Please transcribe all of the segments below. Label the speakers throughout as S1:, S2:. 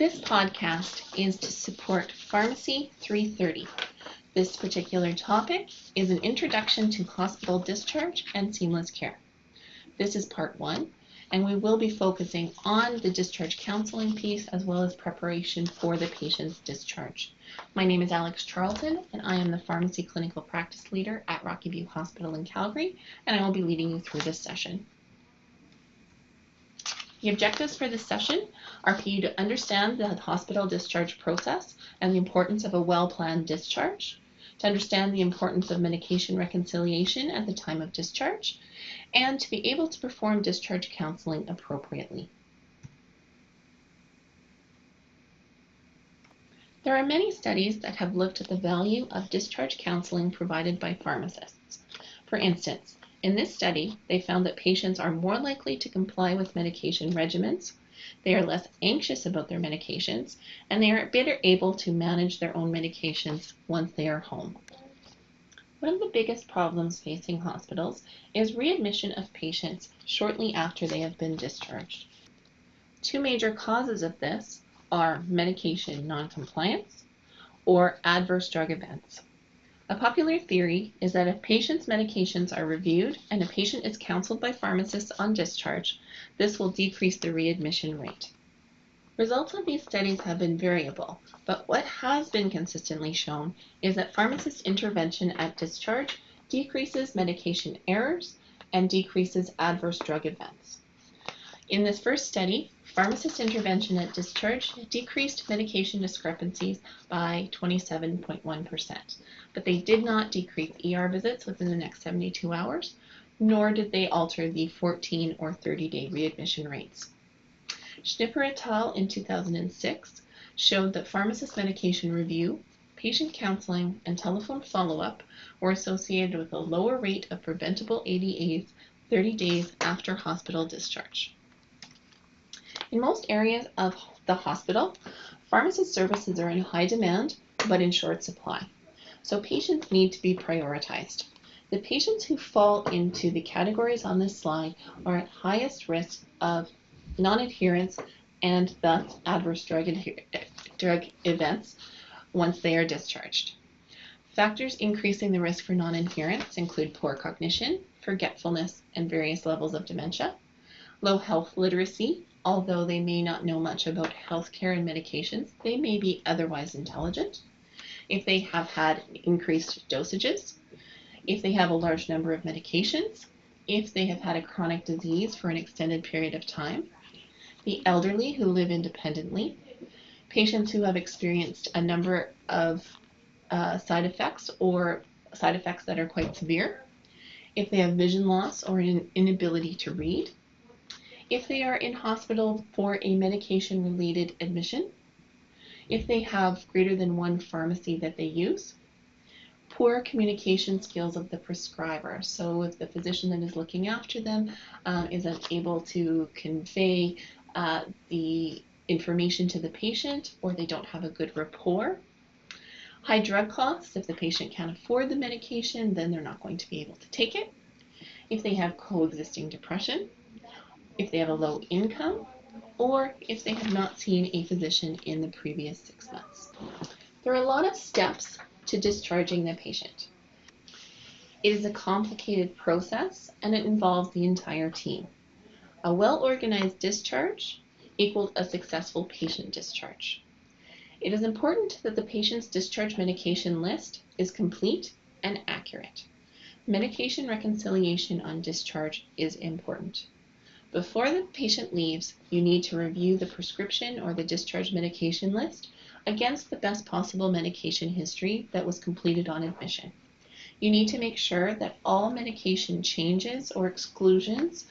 S1: This podcast is to support Pharmacy 330. This particular topic is an introduction to hospital discharge and seamless care. This is part 1, and we will be focusing on the discharge counseling piece as well as preparation for the patient's discharge. My name is Alex Charlton, and I am the Pharmacy Clinical Practice Leader at Rocky View Hospital in Calgary, and I will be leading you through this session. The objectives for this session are for you to understand the hospital discharge process and the importance of a well-planned discharge, to understand the importance of medication reconciliation at the time of discharge, and to be able to perform discharge counseling appropriately. There are many studies that have looked at the value of discharge counseling provided by pharmacists. For instance, in this study, they found that patients are more likely to comply with medication regimens, they are less anxious about their medications, and they are better able to manage their own medications once they are home. One of the biggest problems facing hospitals is readmission of patients shortly after they have been discharged. Two major causes of this are medication noncompliance or adverse drug events. A popular theory is that if patients' medications are reviewed and a patient is counseled by pharmacists on discharge, this will decrease the readmission rate. Results of these studies have been variable, but what has been consistently shown is that pharmacist intervention at discharge decreases medication errors and decreases adverse drug events. In this first study, pharmacist intervention at discharge decreased medication discrepancies by 27.1%, but they did not decrease ER visits within the next 72 hours, nor did they alter the 14 or 30-day readmission rates. Schnipper et al. In 2006 showed that pharmacist medication review, patient counseling, and telephone follow-up were associated with a lower rate of preventable ADAs 30 days after hospital discharge. In most areas of the hospital, pharmacist services are in high demand but in short supply, so patients need to be prioritized. The patients who fall into the categories on this slide are at highest risk of non-adherence and thus adverse drug events once they are discharged. Factors increasing the risk for non-adherence include poor cognition, forgetfulness, and various levels of dementia, low health literacy. Although they may not know much about healthcare and medications, they may be otherwise intelligent. If they have had increased dosages, if they have a large number of medications, if they have had a chronic disease for an extended period of time, the elderly who live independently, patients who have experienced a number of side effects or side effects that are quite severe, if they have vision loss or an inability to read, if they are in hospital for a medication-related admission, if they have greater than one pharmacy that they use, poor communication skills of the prescriber. So if the physician that is looking after them isn't able to convey the information to the patient, or they don't have a good rapport. High drug costs. If the patient can't afford the medication, then they're not going to be able to take it. If they have coexisting depression, if they have a low income, or if they have not seen a physician in the previous 6 months. There are a lot of steps to discharging the patient. It is a complicated process, and it involves the entire team. A well-organized discharge equals a successful patient discharge. It is important that the patient's discharge medication list is complete and accurate. Medication reconciliation on discharge is important. Before the patient leaves, you need to review the prescription or the discharge medication list against the best possible medication history that was completed on admission. You need to make sure that all medication changes or exclusions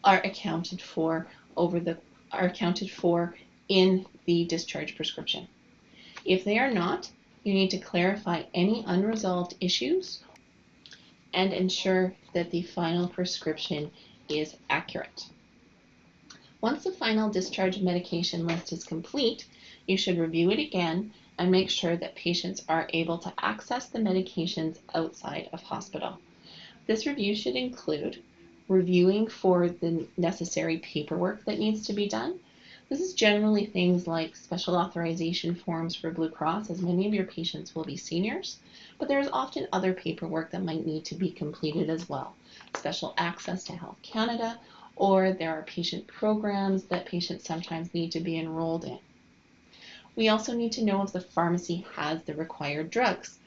S1: are accounted for in the discharge prescription. If they are not, you need to clarify any unresolved issues and ensure that the final prescription is accurate. Once the final discharge medication list is complete, you should review it again and make sure that patients are able to access the medications outside of hospital. This review should include reviewing for the necessary paperwork that needs to be done, This is generally things like special authorization forms for Blue Cross, as many of your patients will be seniors, but there's often other paperwork that might need to be completed as well. Special access to Health Canada, or there are patient programs that patients sometimes need to be enrolled in. We also need to know if the pharmacy has the required drugs.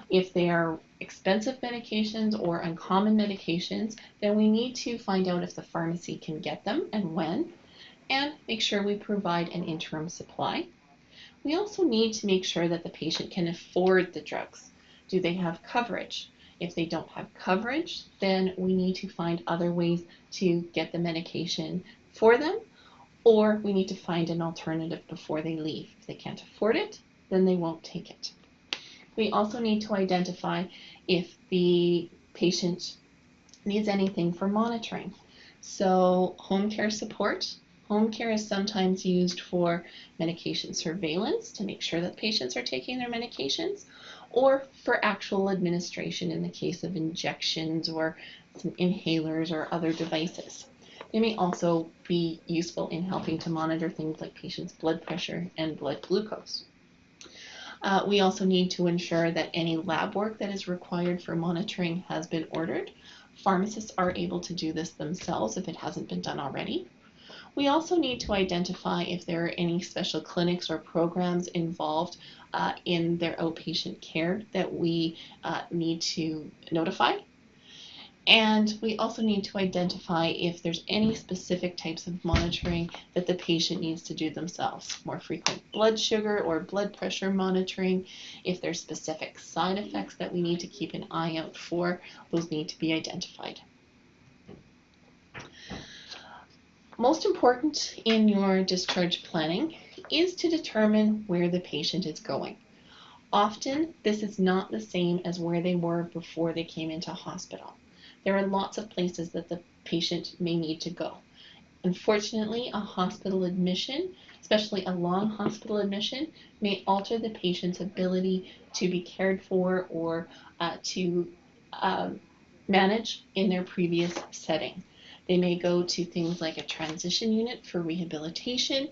S1: If they are expensive medications or uncommon medications, then we need to find out if the pharmacy can get them and when, and make sure we provide an interim supply. We also need to make sure that the patient can afford the drugs. Do they have coverage? If they don't have coverage, then we need to find other ways to get the medication for them, or we need to find an alternative before they leave. If they can't afford it, then they won't take it. We also need to identify if the patient needs anything for monitoring. So home care support. Home care is sometimes used for medication surveillance to make sure that patients are taking their medications, or for actual administration in the case of injections or some inhalers or other devices. They may also be useful in helping to monitor things like patients' blood pressure and blood glucose. We also need to ensure that any lab work that is required for monitoring has been ordered. Pharmacists are able to do this themselves if it hasn't been done already. We also need to identify if there are any special clinics or programs involved in their outpatient care that we need to notify. And we also need to identify if there's any specific types of monitoring that the patient needs to do themselves. More frequent blood sugar or blood pressure monitoring. If there's specific side effects that we need to keep an eye out for, those need to be identified. Most important in your discharge planning is to determine where the patient is going. Often, this is not the same as where they were before they came into hospital. There are lots of places that the patient may need to go. Unfortunately, a hospital admission, especially a long hospital admission, may alter the patient's ability to be cared for or to manage in their previous setting. They may go to things like a transition unit for rehabilitation.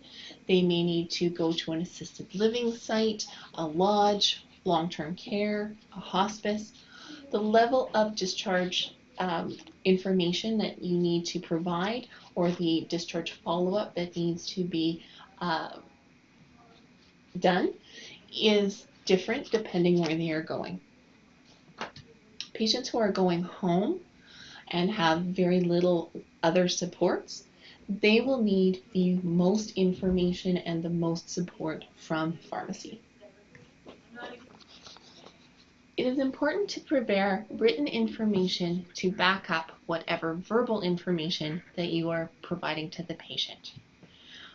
S1: They may need to go to an assisted living site, a lodge, long-term care, a hospice. The level of discharge information that you need to provide, or the discharge follow-up that needs to be done, is different depending where they are going. Patients who are going home and have very little other supports, they will need the most information and the most support from pharmacy. It is important to prepare written information to back up whatever verbal information that you are providing to the patient.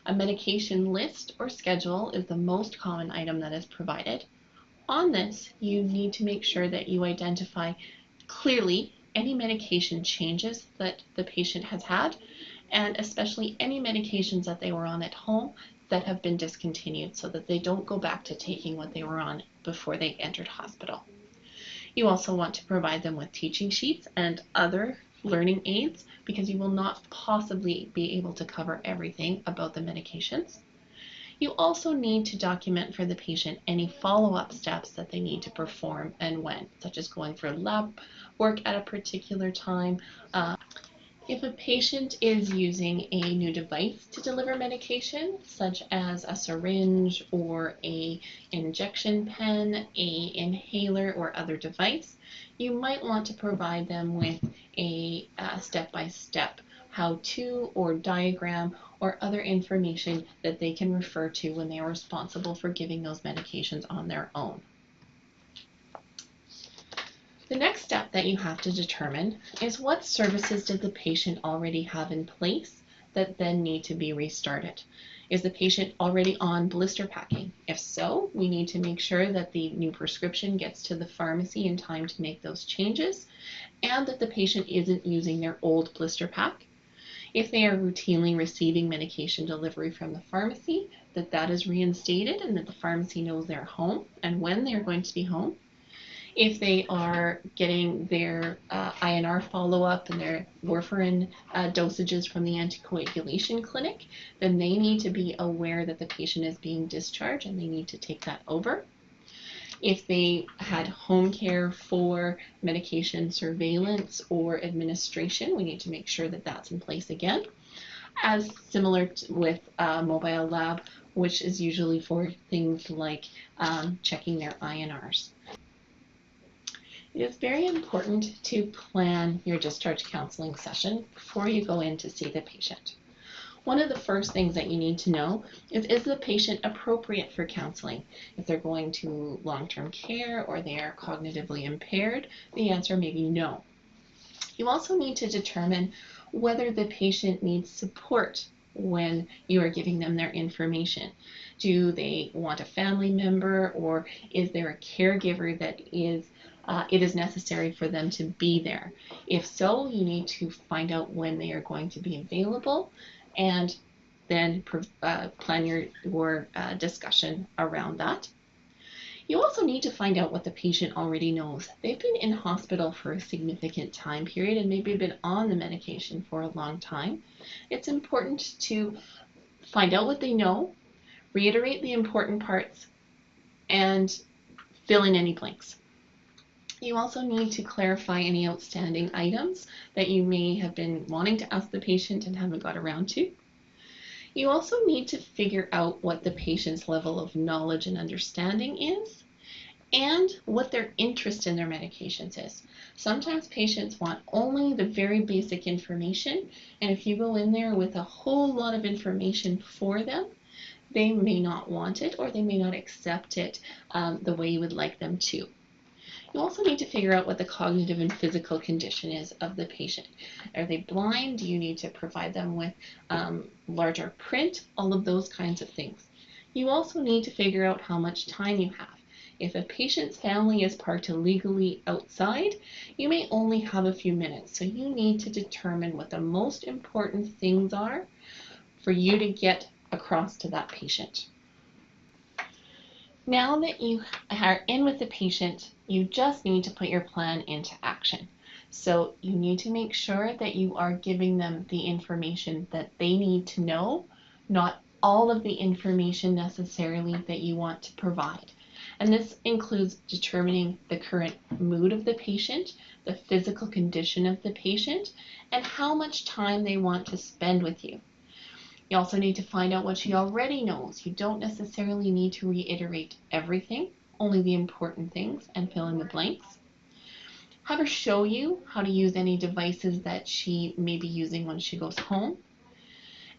S1: A medication list or schedule is the most common item that is provided. On this, you need to make sure that you identify clearly any medication changes that the patient has had, and especially any medications that they were on at home that have been discontinued, so that they don't go back to taking what they were on before they entered hospital. You also want to provide them with teaching sheets and other learning aids, because you will not possibly be able to cover everything about the medications. You also need to document for the patient any follow-up steps that they need to perform and when, such as going for lab work at a particular time. If a patient is using a new device to deliver medication, such as a syringe or an injection pen, an inhaler, or other device, you might want to provide them with a step-by-step how-to or diagram or other information that they can refer to when they are responsible for giving those medications on their own. The next step that you have to determine is what services did the patient already have in place that then need to be restarted. Is the patient already on blister packing? If so, we need to make sure that the new prescription gets to the pharmacy in time to make those changes, and that the patient isn't using their old blister pack. If they are routinely receiving medication delivery from the pharmacy, that is reinstated and that the pharmacy knows they're home and when they're going to be home. If they are getting their INR follow-up and their warfarin dosages from the anticoagulation clinic, then they need to be aware that the patient is being discharged and they need to take that over. If they had home care for medication surveillance or administration, we need to make sure that that's in place again. As similar with mobile lab, which is usually for things like checking their INRs. It is very important to plan your discharge counseling session before you go in to see the patient. One of the first things that you need to know is the patient appropriate for counseling? If they're going to long-term care or they are cognitively impaired, the answer may be no. You also need to determine whether the patient needs support when you are giving them their information. Do they want a family member, or is there a caregiver that it is necessary for them to be there? If so, you need to find out when they are going to be available and then plan your discussion around that. You also need to find out what the patient already knows. They've been in hospital for a significant time period and maybe been on the medication for a long time. It's important to find out what they know, reiterate the important parts, and fill in any blanks. You also need to clarify any outstanding items that you may have been wanting to ask the patient and haven't got around to. You also need to figure out what the patient's level of knowledge and understanding is and what their interest in their medications is. Sometimes patients want only the very basic information, and if you go in there with a whole lot of information for them, they may not want it or they may not accept it the way you would like them to. You also need to figure out what the cognitive and physical condition is of the patient. Are they blind? Do you need to provide them with larger print? All of those kinds of things. You also need to figure out how much time you have. If a patient's family is parked illegally outside, you may only have a few minutes. So you need to determine what the most important things are for you to get across to that patient. Now that you are in with the patient, you just need to put your plan into action. So you need to make sure that you are giving them the information that they need to know, not all of the information necessarily that you want to provide. And this includes determining the current mood of the patient, the physical condition of the patient, and how much time they want to spend with you. You also need to find out what she already knows. You don't necessarily need to reiterate everything, only the important things, and fill in the blanks. Have her show you how to use any devices that she may be using when she goes home.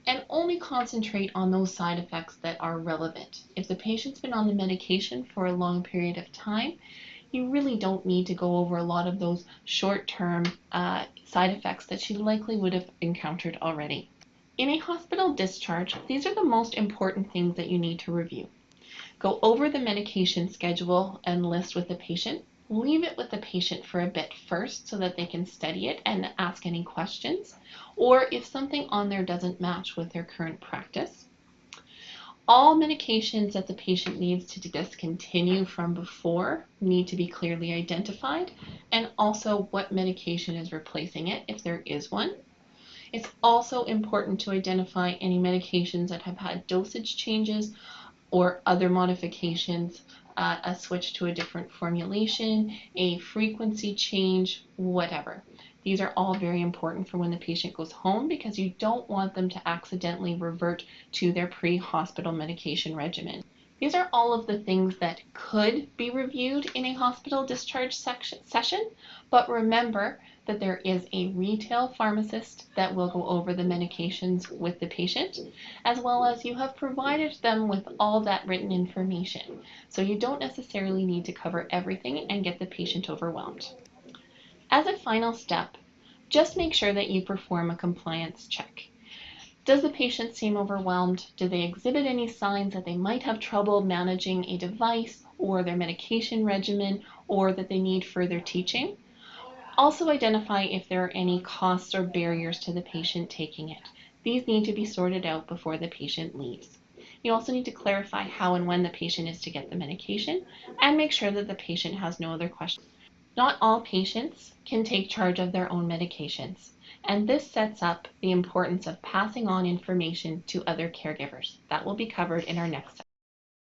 S1: And only concentrate on those side effects that are relevant. If the patient's been on the medication for a long period of time, you really don't need to go over a lot of those short-term side effects that she likely would have encountered already. In a hospital discharge, these are the most important things that you need to review. Go over the medication schedule and list with the patient. Leave it with the patient for a bit first so that they can study it and ask any questions, or if something on there doesn't match with their current practice. All medications that the patient needs to discontinue from before need to be clearly identified, and also what medication is replacing it if there is one. It's also important to identify any medications that have had dosage changes or other modifications, a switch to a different formulation, a frequency change, whatever. These are all very important for when the patient goes home because you don't want them to accidentally revert to their pre-hospital medication regimen. These are all of the things that could be reviewed in a hospital discharge session, but remember that there is a retail pharmacist that will go over the medications with the patient, as well as you have provided them with all that written information. So you don't necessarily need to cover everything and get the patient overwhelmed. As a final step, just make sure that you perform a compliance check. Does the patient seem overwhelmed? Do they exhibit any signs that they might have trouble managing a device or their medication regimen, or that they need further teaching? Also identify if there are any costs or barriers to the patient taking it. These need to be sorted out before the patient leaves. You also need to clarify how and when the patient is to get the medication and make sure that the patient has no other questions. Not all patients can take charge of their own medications, and this sets up the importance of passing on information to other caregivers. That will be covered in our next section.